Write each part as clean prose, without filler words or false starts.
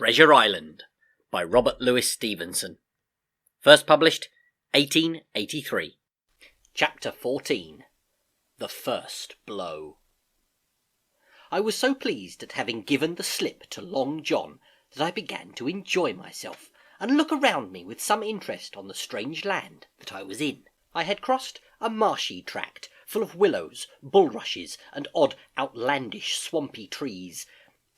Treasure Island by Robert Louis Stevenson. First published 1883. Chapter 14. The First Blow. I was so pleased at having given the slip to Long John that I began to enjoy myself and look around me with some interest on the strange land that I was in. I had crossed a marshy tract full of willows, bulrushes, and odd outlandish swampy trees,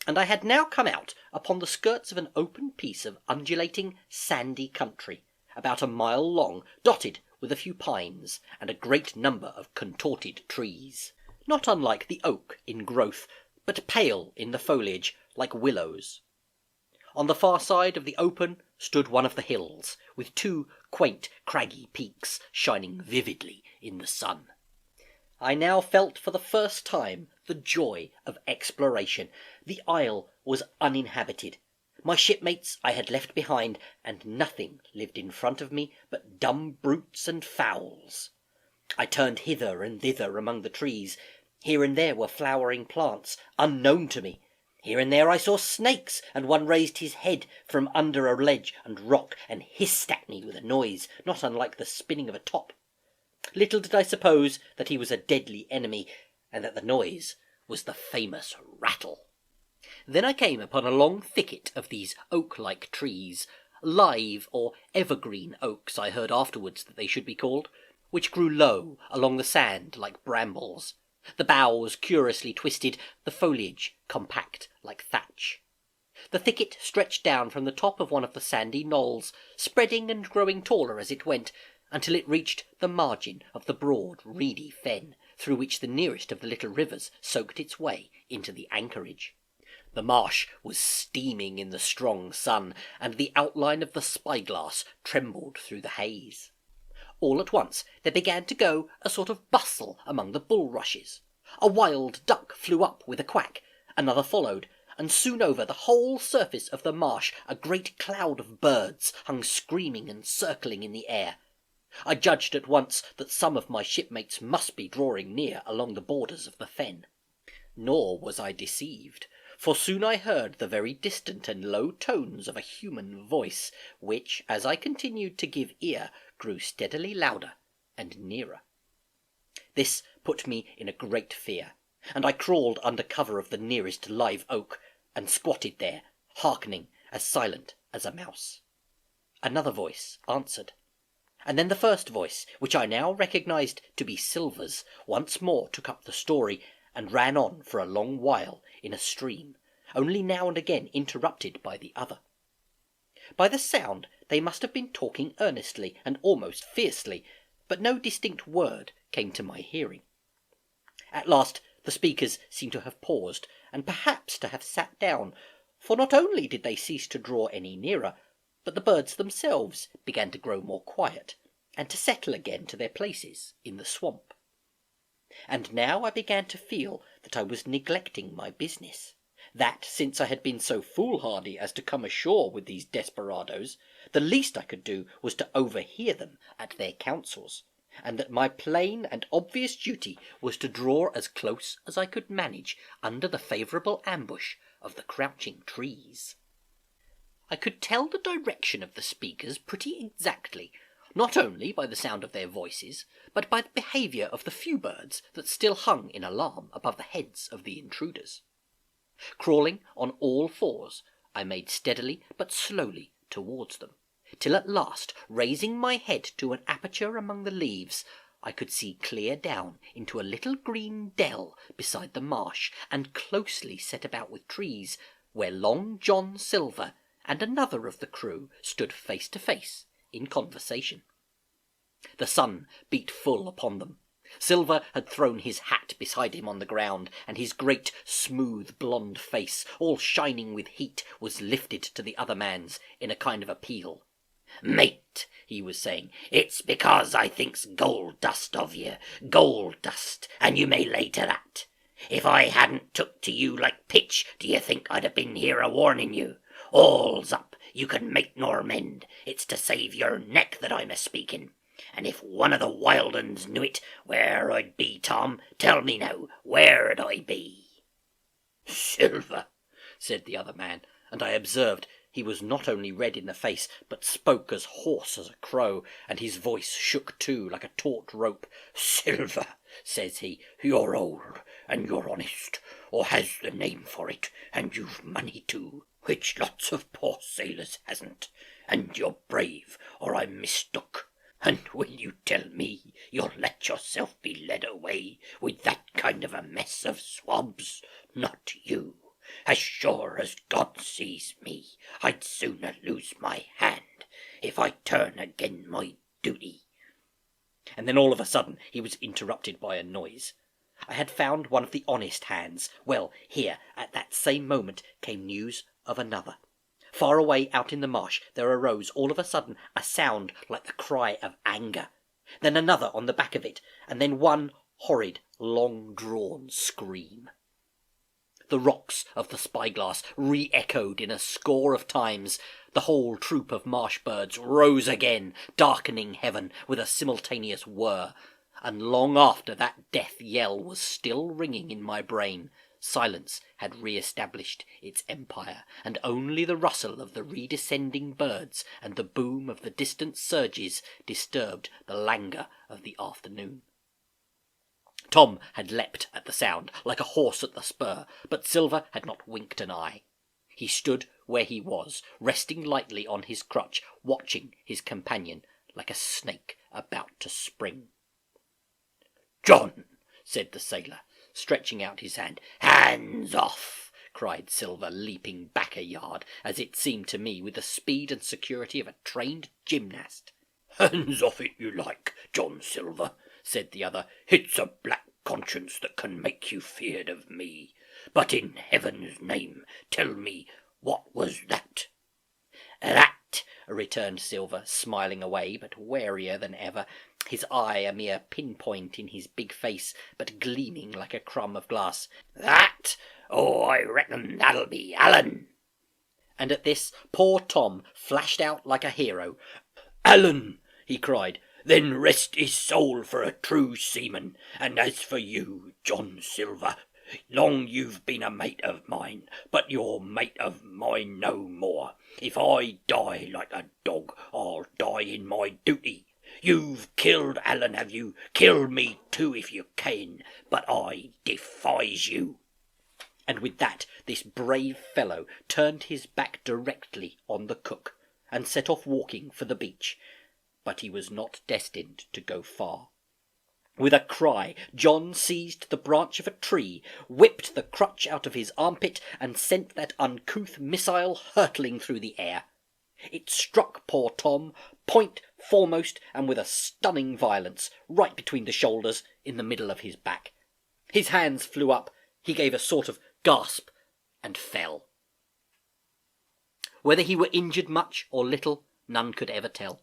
and I had now come out upon the skirts of an open piece of undulating sandy country, about a mile long, dotted with a few pines and a great number of contorted trees, not unlike the oak in growth, but pale in the foliage like willows. On the far side of the open stood one of the hills, with two quaint craggy peaks shining vividly in the sun. I now felt for the first time the joy of exploration. The isle was uninhabited. My shipmates I had left behind, and nothing lived in front of me but dumb brutes and fowls. I turned hither and thither among the trees. Here and there were flowering plants, unknown to me. Here and there I saw snakes, and one raised his head from under a ledge and rock and hissed at me with a noise not unlike the spinning of a top. Little did I suppose that he was a deadly enemy, and that the noise was the famous rattle. Then I came upon a long thicket of these oak-like trees, live or evergreen oaks I heard afterwards that they should be called, which grew low along the sand like brambles, the boughs curiously twisted, the foliage compact like thatch. The thicket stretched down from the top of one of the sandy knolls, spreading and growing taller as it went, until it reached the margin of the broad, reedy fen, through which the nearest of the little rivers soaked its way into the anchorage. The marsh was steaming in the strong sun, and the outline of the spyglass trembled through the haze. All at once there began to go a sort of bustle among the bulrushes. A wild duck flew up with a quack, another followed, and soon over the whole surface of the marsh a great cloud of birds hung screaming and circling in the air. I judged at once that some of my shipmates must be drawing near along the borders of the fen. Nor was I deceived, for soon I heard the very distant and low tones of a human voice, which, as I continued to give ear, grew steadily louder and nearer. This put me in a great fear, and I crawled under cover of the nearest live oak, and squatted there, hearkening, as silent as a mouse. Another voice answered, and then the first voice, which I now recognized to be Silver's, once more took up the story, and ran on for a long while in a stream, only now and again interrupted by the other. By the sound they must have been talking earnestly and almost fiercely, but no distinct word came to my hearing. At last the speakers seemed to have paused, and perhaps to have sat down, for not only did they cease to draw any nearer, but the birds themselves began to grow more quiet, and to settle again to their places in the swamp. And now I began to feel that I was neglecting my business, that, since I had been so foolhardy as to come ashore with these desperadoes, the least I could do was to overhear them at their councils, and that my plain and obvious duty was to draw as close as I could manage under the favourable ambush of the crouching trees. I could tell the direction of the speakers pretty exactly, not only by the sound of their voices, but by the behaviour of the few birds that still hung in alarm above the heads of the intruders. Crawling on all fours, I made steadily but slowly towards them, till at last, raising my head to an aperture among the leaves, I could see clear down into a little green dell beside the marsh, and closely set about with trees, where Long John Silver and another of the crew stood face to face in conversation. The sun beat full upon them. Silver had thrown his hat beside him on the ground, and his great, smooth, blonde face, all shining with heat, was lifted to the other man's in a kind of appeal. "Mate," he was saying, "it's because I thinks gold dust of you, gold dust, and you may lay to that. If I hadn't took to you like pitch, do you think I'd have been here a-warning you? All's up, you can make nor mend. It's to save your neck that I'm a-speaking. And if one of the wild uns knew it, where I'd be, Tom? Tell me now, where'd I be?" "Silver," said the other man, and I observed he was not only red in the face, but spoke as hoarse as a crow, and his voice shook too, like a taut rope. "Silver," says he, "you're old, and you're honest, or has the name for it, and you've money too, which lots of poor sailors hasn't, and you're brave, or I'm mistook. And will you tell me you'll let yourself be led away with that kind of a mess of swabs? Not you. As sure as God sees me, I'd sooner lose my hand if I turn again my duty." And then all of a sudden he was interrupted by a noise. I had found one of the honest hands. Well, here, at that same moment, came news of another. Far away out in the marsh there arose all of a sudden a sound like the cry of anger, then another on the back of it, and then one horrid, long-drawn scream. The rocks of the spyglass re-echoed in a score of times. The whole troop of marsh birds rose again, darkening heaven with a simultaneous whir, and long after that death yell was still ringing in my brain, silence had re-established its empire, and only the rustle of the redescending birds and the boom of the distant surges disturbed the languor of the afternoon. Tom had leapt at the sound, like a horse at the spur, but Silver had not winked an eye. He stood where he was, resting lightly on his crutch, watching his companion like a snake about to spring. "John," said the sailor, stretching out his hand. "Hands off!" cried Silver, leaping back a yard, as it seemed to me, with the speed and security of a trained gymnast. "Hands off it you like, John Silver," said the other. "It's a black conscience that can make you feared of me. But in heaven's name, tell me, what was that?" "That," returned Silver, smiling away, but warier than ever, his eye a mere pinpoint in his big face, but gleaming like a crumb of glass. "That? Oh, I reckon that'll be Allen." And at this, poor Tom flashed out like a hero. "Allen!" he cried. "Then rest his soul for a true seaman. And as for you, John Silver, long you've been a mate of mine, but you're mate of mine no more. If I die like a dog, I'll die in my duty. You've killed Allen, have you? Kill me too if you can, but I defies you." And with that, this brave fellow turned his back directly on the cook, and set off walking for the beach. But he was not destined to go far. With a cry, John seized the branch of a tree, whipped the crutch out of his armpit, and sent that uncouth missile hurtling through the air. It struck poor Tom, point foremost, and with a stunning violence, right between the shoulders, in the middle of his back. His hands flew up, he gave a sort of gasp, and fell. Whether he were injured much or little, none could ever tell.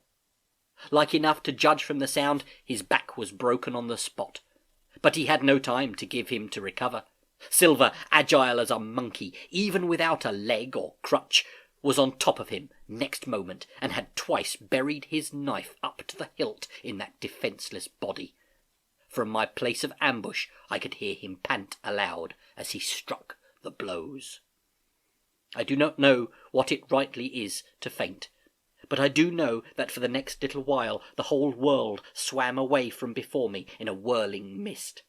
Like enough to judge from the sound, his back was broken on the spot. But he had no time to give him to recover. Silver, agile as a monkey, even without a leg or crutch, was on top of him next moment, and had twice buried his knife up to the hilt in that defenceless body. From my place of ambush I could hear him pant aloud as he struck the blows. I do not know what it rightly is to faint, but I do know that for the next little while the whole world swam away from before me in a whirling mist.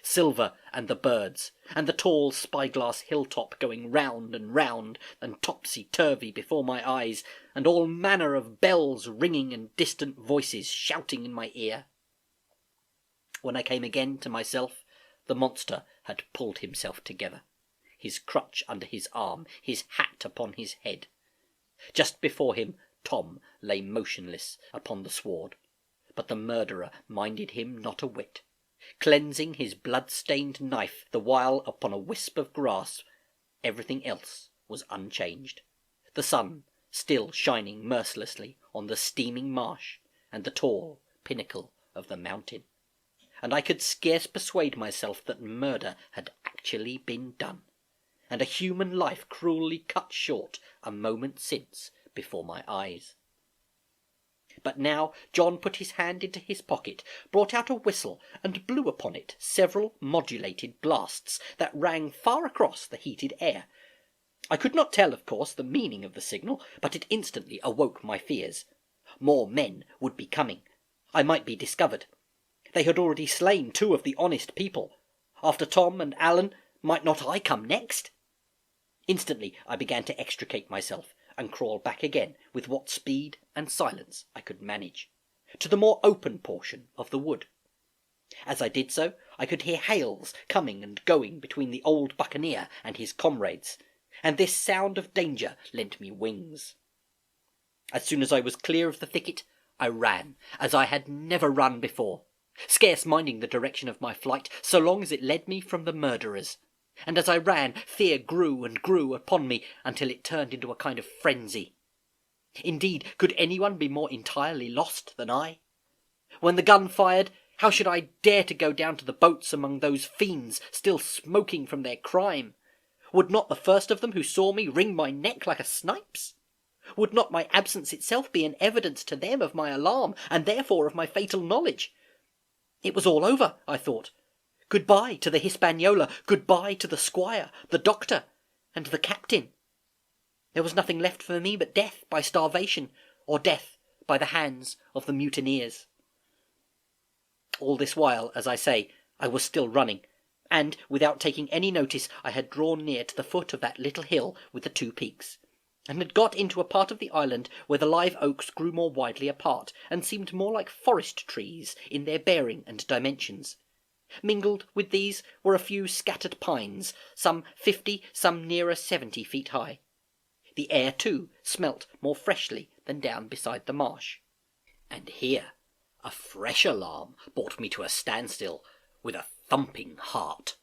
Silver and the birds, and the tall spyglass hilltop going round and topsy-turvy before my eyes, and all manner of bells ringing and distant voices shouting in my ear. When I came again to myself, the monster had pulled himself together, his crutch under his arm, his hat upon his head. Just before him Tom lay motionless upon the sward, but the murderer minded him not a whit, cleansing his blood-stained knife the while upon a wisp of grass. Everything else was unchanged. The sun still shining mercilessly on the steaming marsh and the tall pinnacle of the mountain, and I could scarce persuade myself that murder had actually been done, and a human life cruelly cut short a moment since before my eyes. But now John put his hand into his pocket, brought out a whistle, and blew upon it several modulated blasts that rang far across the heated air. I could not tell, of course, the meaning of the signal, but it instantly awoke my fears. More men would be coming. I might be discovered. They had already slain 2 of the honest people. After Tom and Alan, might not I come next? Instantly I began to extricate myself, and crawl back again with what speed and silence I could manage, to the more open portion of the wood. As I did so, I could hear hails coming and going between the old buccaneer and his comrades, and this sound of danger lent me wings. As soon as I was clear of the thicket, I ran, as I had never run before, scarce minding the direction of my flight, so long as it led me from the murderers. And as I ran, fear grew and grew upon me, until it turned into a kind of frenzy. Indeed, could anyone be more entirely lost than I? When the gun fired, how should I dare to go down to the boats among those fiends still smoking from their crime? Would not the first of them who saw me wring my neck like a snipe's? Would not my absence itself be an evidence to them of my alarm, and therefore of my fatal knowledge? It was all over, I thought. Goodbye to the Hispaniola, goodbye to the squire, the doctor, and the captain. There was nothing left for me but death by starvation, or death by the hands of the mutineers. All this while, as I say, I was still running, and, without taking any notice, I had drawn near to the foot of that little hill with the 2 peaks, and had got into a part of the island where the live oaks grew more widely apart, and seemed more like forest trees in their bearing and dimensions. Mingled with these were a few scattered pines, some 50, some nearer 70 feet high. The air, too, smelt more freshly than down beside the marsh. And here a fresh alarm brought me to a standstill with a thumping heart.